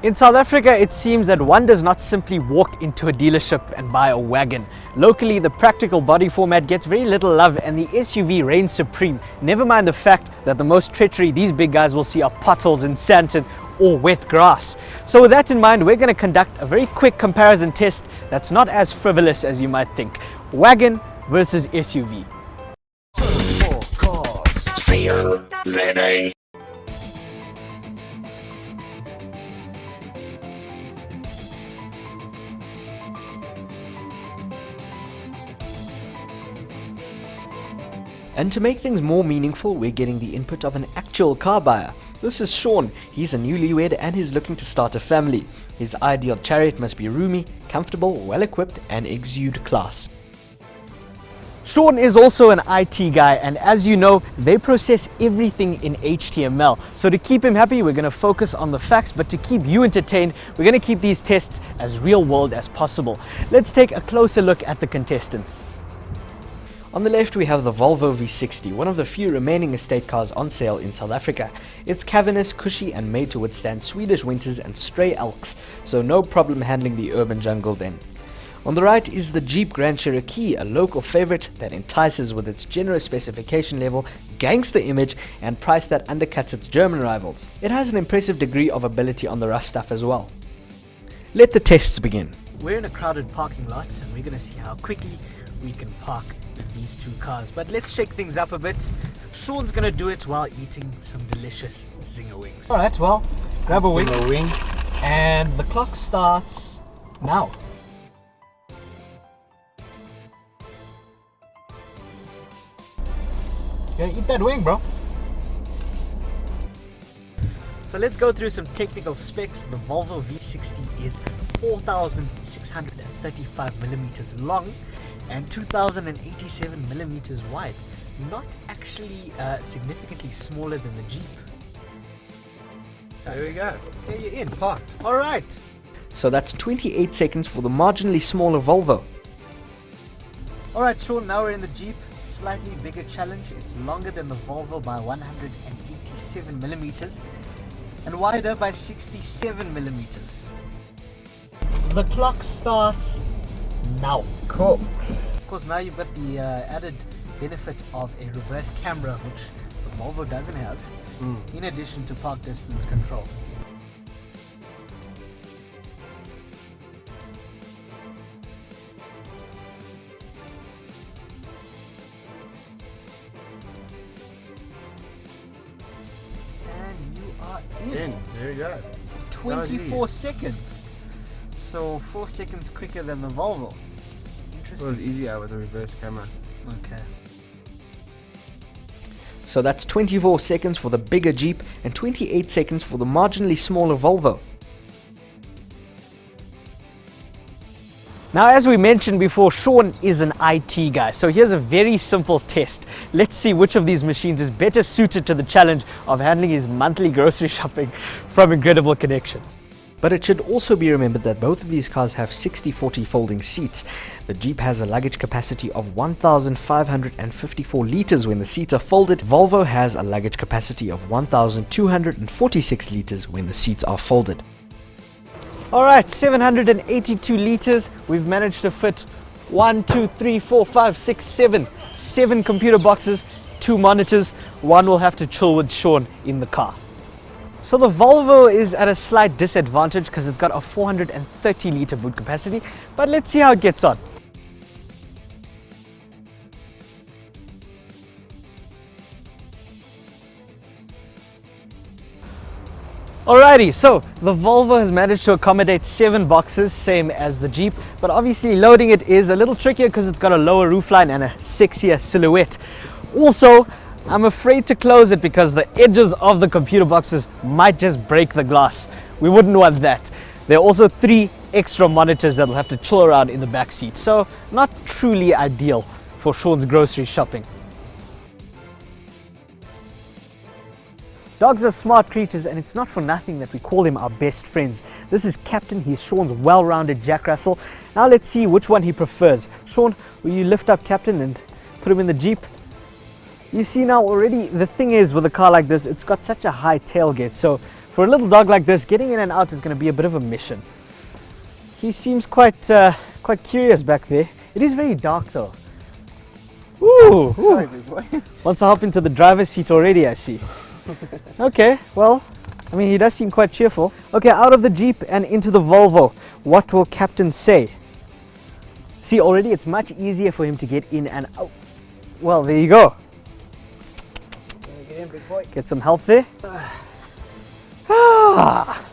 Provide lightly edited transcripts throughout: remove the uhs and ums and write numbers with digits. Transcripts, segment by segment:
In South Africa, it seems that one does not simply walk into a dealership and buy a wagon. Locally, the practical body format gets very little love and the SUV reigns supreme. Never mind the fact that the most treachery these big guys will see are potholes in Sandton or wet grass. So with that in mind, we're going to conduct a very quick comparison test that's not as frivolous as you might think. Wagon versus SUV. And to make things more meaningful, we're getting the input of an actual car buyer. This is Sean. He's a newlywed and he's looking to start a family. His ideal chariot must be roomy, comfortable, well equipped and exude class. Sean is also an IT guy, and as you know, they process everything in HTML. So to keep him happy, we're going to focus on the facts, but to keep you entertained, we're going to keep these tests as real world as possible. Let's take a closer look at the contestants. On the left we have the Volvo V60, one of the few remaining estate cars on sale in South Africa. It's cavernous, cushy and made to withstand Swedish winters and stray elks, so no problem handling the urban jungle then. On the right is the Jeep Grand Cherokee, a local favorite that entices with its generous specification level, gangster image and price that undercuts its German rivals. It has an impressive degree of ability on the rough stuff as well. Let the tests begin. We're in a crowded parking lot and we're going to see how quickly we can park these two cars, but let's shake things up a bit. Sean's gonna do it while eating some delicious zinger wings. Alright, well, grab a wing and the clock starts now. Yeah, eat that wing, bro. So let's go through some technical specs. The Volvo V60 is 4,635 millimeters long and 2,087 millimeters wide. Not actually significantly smaller than the Jeep. There we go. Okay, you're in. Parked. Alright. So that's 28 seconds for the marginally smaller Volvo. Alright Sean, now we're in the Jeep. Slightly bigger challenge. It's longer than the Volvo by 187 millimeters and wider by 67 millimeters. The clock starts now. Cool. Of course, now you've got the added benefit of a reverse camera, which the Volvo doesn't have, in addition to park distance control. And you are in. There you go. 24 seconds. So 4 seconds quicker than the Volvo. Interesting. It was easier with the reverse camera. Okay. So that's 24 seconds for the bigger Jeep and 28 seconds for the marginally smaller Volvo. Now, as we mentioned before, Sean is an IT guy, so here's a very simple test. Let's see which of these machines is better suited to the challenge of handling his monthly grocery shopping from Incredible Connection. But it should also be remembered that both of these cars have 60/40 folding seats. The Jeep has a luggage capacity of 1,554 litres when the seats are folded. Volvo has a luggage capacity of 1,246 litres when the seats are folded. Alright, 782 litres. We've managed to fit 1, 2, 3, 4, 5, 6, 7 computer boxes, 2 monitors. One will have to chill with Sean in the car. So the Volvo is at a slight disadvantage because it's got a 430 litre boot capacity, but let's see how it gets on. Alrighty, so the Volvo has managed to accommodate 7 boxes, same as the Jeep, but obviously loading it is a little trickier because it's got a lower roofline and a sexier silhouette. Also, I'm afraid to close it because the edges of the computer boxes might just break the glass. We wouldn't want that. There are also 3 extra monitors that will have to chill around in the back seat, so not truly ideal for Sean's grocery shopping. Dogs are smart creatures, and it's not for nothing that we call them our best friends. This is Captain. He's Sean's well-rounded Jack Russell. Now let's see which one he prefers. Sean, will you lift up Captain and put him in the Jeep? You see now already, the thing is with a car like this, it's got such a high tailgate, so For a little dog like this, getting in and out is going to be a bit of a mission. He seems quite curious back there. It is very dark though. Ooh, Sorry, big boy. wants to hop into the driver's seat already, I see. Okay, well, I mean, he does seem quite cheerful. Okay, out of the Jeep and into the Volvo. What will Captain say? See, already it's much easier for him to get in and out. Well, there you go. Get in, big boy. Get some help there. Ah.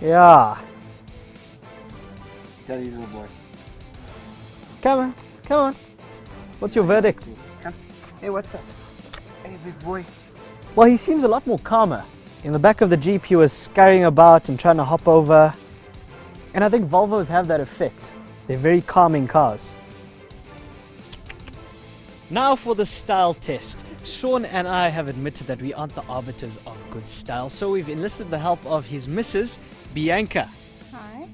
Yeah. Daddy's little boy. Come on, come on. What's your verdict? Come. Hey, what's up? Hey, big boy. Well, he seems a lot more calmer. In the back of the Jeep, he was scurrying about and trying to hop over. And I think Volvos have that effect. They're very calming cars. Now for the style test. Sean and I have admitted that we aren't the arbiters of good style, so we've enlisted the help of his missus, Bianca. Hi.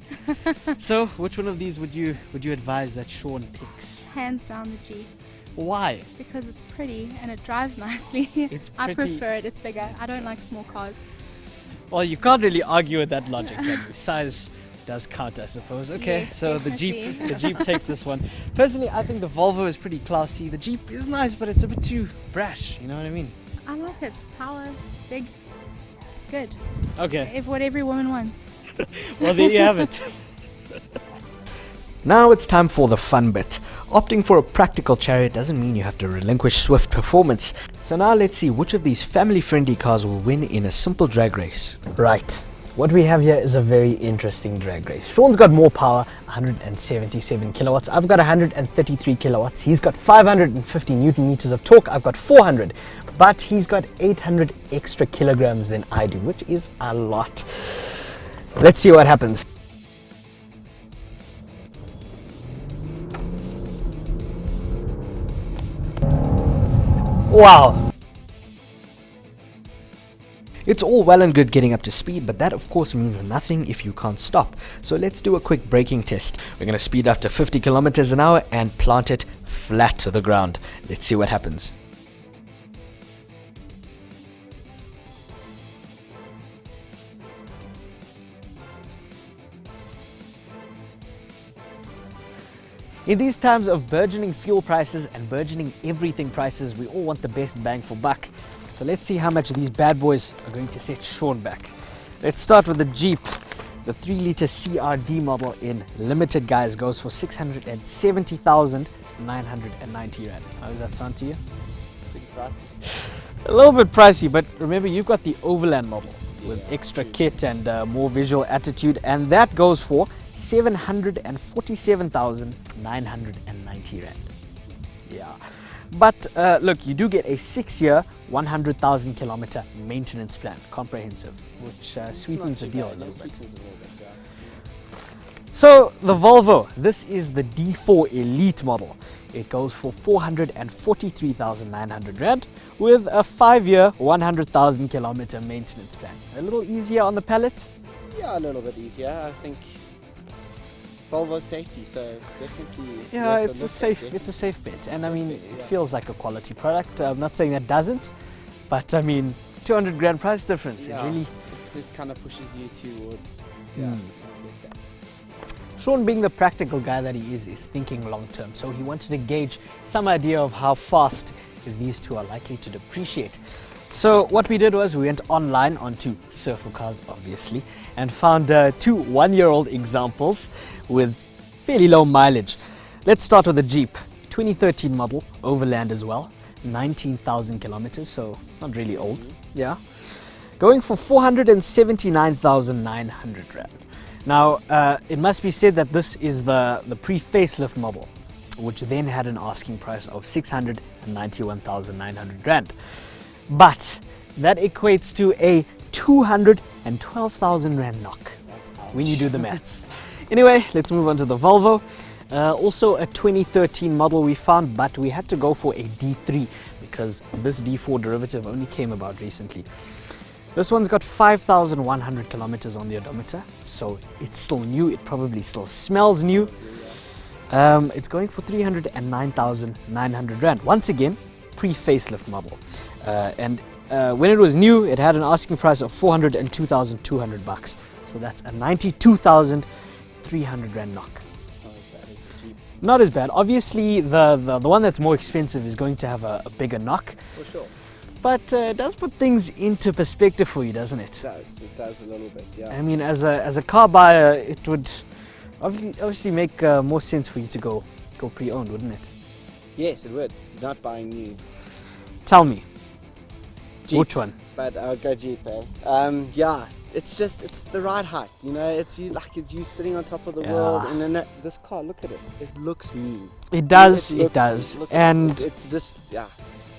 So, which one of these would you advise that Sean picks? Hands down the Jeep. Why? Because it's pretty and it drives nicely. It's I pretty. prefer it. It's bigger. I don't like small cars. Well, you can't really argue with that logic, can you? Size does count, I suppose. Okay, Yes, so definitely. the Jeep takes this one. Personally, I think the Volvo is pretty classy. The Jeep is nice, but it's a bit too brash. You know what I mean? I like it. Power, big. It's good. Okay. If what every woman wants. Well, there you have it. Now it's time for the fun bit. Opting for a practical chariot doesn't mean you have to relinquish swift performance. So now let's see which of these family-friendly cars will win in a simple drag race. Right. What we have here is a very interesting drag race. Sean's got more power, 177 kilowatts. I've got 133 kilowatts. He's got 550 newton meters of torque. I've got 400. But he's got 800 extra kilograms than I do, which is a lot. Let's see what happens. Wow. It's all well and good getting up to speed, but that of course means nothing if you can't stop. So let's do a quick braking test. We're going to speed up to 50 kilometers an hour and plant it flat to the ground. Let's see what happens. In these times of burgeoning fuel prices and burgeoning everything prices, we all want the best bang for buck. So let's see how much these bad boys are going to set Sean back. Let's start with the Jeep. The 3-liter CRD model in limited, guys, goes for 670,990 Rand. How does that sound to you? Pretty pricey. A little bit pricey, but remember you've got the Overland model with extra kit and more visual attitude, and that goes for 747,990 Rand. Yeah. But look, you do get a 6-year, 100,000 kilometer maintenance plan, comprehensive, which sweetens the deal a little bit. So the Volvo, this is the D4 Elite model. It goes for 443,900 Rand with a 5-year, 100,000 kilometer maintenance plan. A little easier on the palate? Yeah, a little bit easier. I think Volvo safety, so definitely. Yeah, worth it's a a look at, safe definitely. bet, and I safe mean bet, it yeah. feels like a quality product. I'm not saying that doesn't, but I mean 200 grand price difference. Yeah, It really. it kind of pushes you towards. Mm. Yeah, I get that. Sean, being the practical guy that he is thinking long term. So he wanted to gauge some idea of how fast these two are likely to depreciate. So what we did was we went online onto Surfer Cars, obviously, and found 2 1-year-old examples with fairly low mileage. Let's start with the Jeep, 2013 model, Overland as well, 19,000 kilometers, so not really old. Yeah, going for 479,900 Rand. Now, it must be said that this is the pre-facelift model, which then had an asking price of 691,900 Rand. But that equates to a 212,000 Rand knock when you do the maths. Anyway, let's move on to the Volvo. Also a 2013 model we found, but we had to go for a D3 because this D4 derivative only came about recently. This one's got 5,100 kilometers on the odometer, so it's still new. It probably still smells new. It's going for 309,900 Rand. Once again, pre-facelift model. And when it was new, it had an asking price of 402,200 bucks. So that's a 92,300 rand knock. It's not as bad as a Jeep. Not as bad. Obviously, the one that's more expensive is going to have a bigger knock, For sure. but it does put things into perspective for you, doesn't it? It does a little bit, yeah. I mean, as a car buyer, it would obviously make more sense for you to go pre-owned, wouldn't it? Yes, it would. Not buying new. Tell me, Jeep. which one? But I'll go Jeep, eh? Yeah, it's the right height, you know. It's you sitting on top of the world, and then this car. Look at it. It looks mean. It does. It looks does. mean. Look at And it's just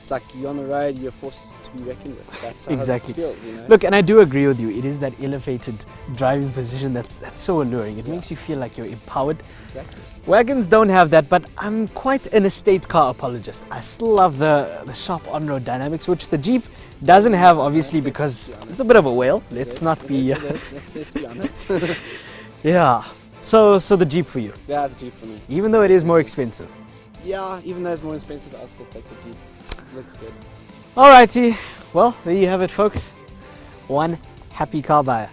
It's like you're on the road. You're forced to be reckoned with. That's how Exactly. it feels, you know. look, and I do agree with you. It is that elevated driving position that's so alluring. It makes you feel like you're empowered. Exactly. Wagons don't have that, but I'm quite an estate car apologist. I still love the sharp on-road dynamics, which the Jeep doesn't have, obviously, because be honest. it's a bit of a whale. It Let's is, not it be. is, it is. Let's be honest. Yeah. So the Jeep for you, Yeah, the Jeep for me. even though it is more expensive. Yeah, even though it's more expensive, I'll still take the Jeep. Looks good. Alrighty. Well, there you have it, folks. One happy car buyer.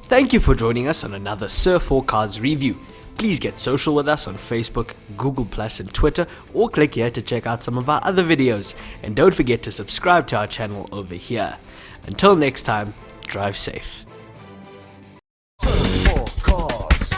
Thank you for joining us on another Surf 4 Cars review. Please get social with us on Facebook, Google Plus and Twitter, or click here to check out some of our other videos. And don't forget to subscribe to our channel over here. Until next time, drive safe. Surf 4 Cars.